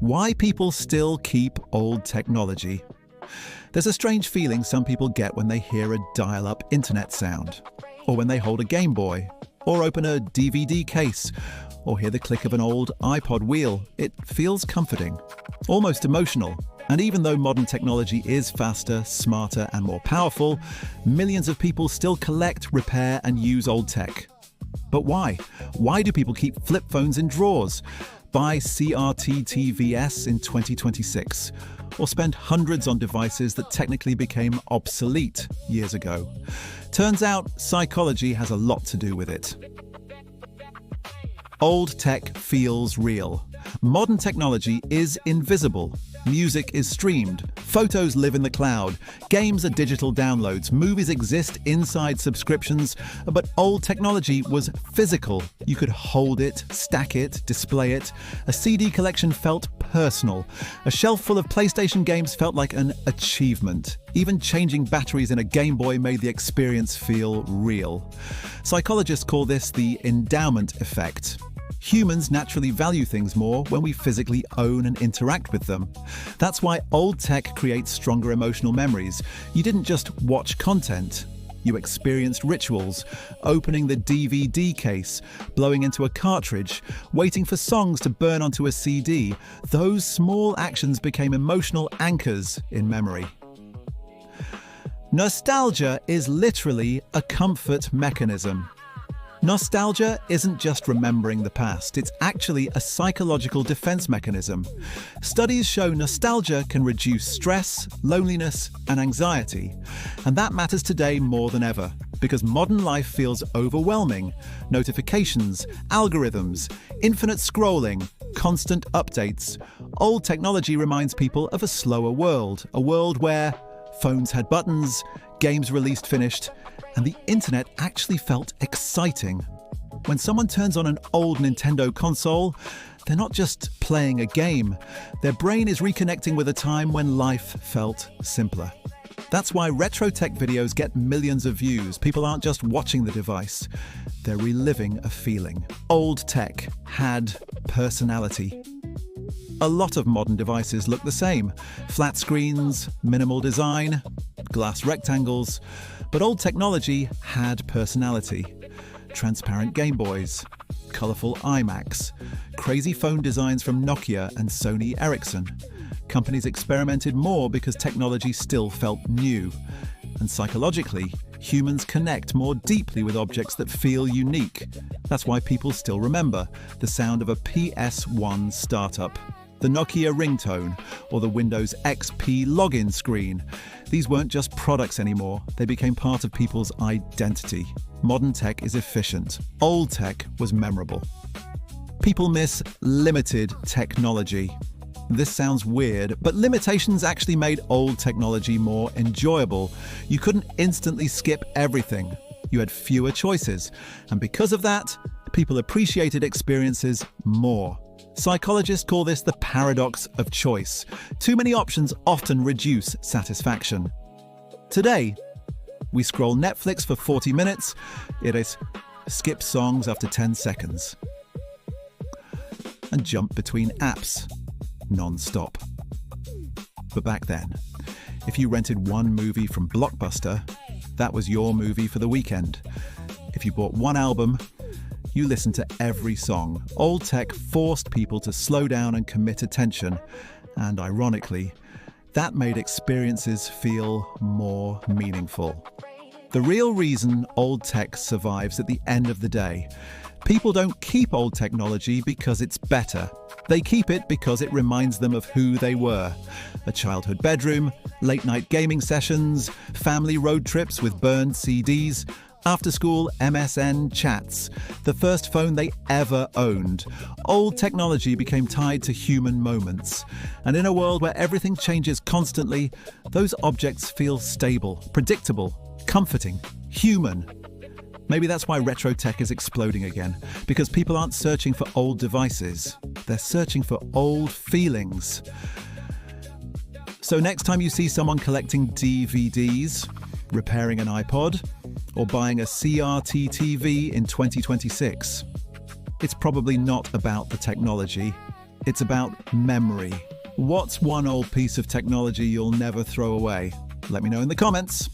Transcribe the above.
Why people still keep old technology. There's a strange feeling some people get when they hear a dial-up internet sound, or when they hold a Game Boy, or open a DVD case, or hear the click of an old iPod wheel. It feels comforting, almost emotional. And even though modern technology is faster, smarter, and more powerful, millions of people still collect, repair, and use old tech. But why? Why do people keep flip phones in drawers, buy CRT TVs in 2026, or spend hundreds on devices that technically became obsolete years ago? Turns out psychology has a lot to do with it. Old tech feels real. Modern technology is invisible. Music is streamed, photos live in the cloud, games are digital downloads, movies exist inside subscriptions, but old technology was physical. You could hold it, stack it, display it. A CD collection felt personal. A shelf full of PlayStation games felt like an achievement. Even changing batteries in a Game Boy made the experience feel real. Psychologists call this the endowment effect. Humans naturally value things more when we physically own and interact with them. That's why old tech creates stronger emotional memories. You didn't just watch content. You experienced rituals, opening the DVD case, blowing into a cartridge, waiting for songs to burn onto a CD. Those small actions became emotional anchors in memory. Nostalgia is literally a comfort mechanism. Nostalgia isn't just remembering the past, it's actually a psychological defense mechanism. Studies show nostalgia can reduce stress, loneliness, and anxiety. And that matters today more than ever, because modern life feels overwhelming. Notifications, algorithms, infinite scrolling, constant updates. Old technology reminds people of a slower world, a world where phones had buttons, games released finished, and the internet actually felt exciting. When someone turns on an old Nintendo console, they're not just playing a game. Their brain is reconnecting with a time when life felt simpler. That's why retro tech videos get millions of views. People aren't just watching the device, they're reliving a feeling. Old tech had personality. A lot of modern devices look the same. Flat screens, minimal design, glass rectangles. But old technology had personality. Transparent Game Boys, colourful iMacs, crazy phone designs from Nokia and Sony Ericsson. Companies experimented more because technology still felt new. And psychologically, humans connect more deeply with objects that feel unique. That's why people still remember the sound of a PS1 startup, the Nokia ringtone, or the Windows XP login screen. These weren't just products anymore, they became part of people's identity. Modern tech is efficient. Old tech was memorable. People miss limited technology. This sounds weird, but limitations actually made old technology more enjoyable. You couldn't instantly skip everything. You had fewer choices, and because of that, people appreciated experiences more. Psychologists call this the paradox of choice. Too many options often reduce satisfaction. Today, we scroll Netflix for 40 minutes, it is skip songs after 10 seconds, and jump between apps non-stop. But back then, if you rented one movie from Blockbuster, that was your movie for the weekend. If you bought one album, you listened to every song. Old tech forced people to slow down and commit attention, and ironically, that made experiences feel more meaningful. The real reason old tech survives at the end of the day, people don't keep old technology because it's better. They keep it because it reminds them of who they were. A childhood bedroom, late-night gaming sessions, family road trips with burned CDs, after-school MSN chats, the first phone they ever owned. Old technology became tied to human moments. And in a world where everything changes constantly, those objects feel stable, predictable, comforting, human. Maybe that's why retro tech is exploding again, because people aren't searching for old devices, they're searching for old feelings. So next time you see someone collecting DVDs, repairing an iPod, or buying a CRT TV in 2026, it's probably not about the technology, It's about memory. What's one old piece of technology you'll never throw away? Let me know in the comments.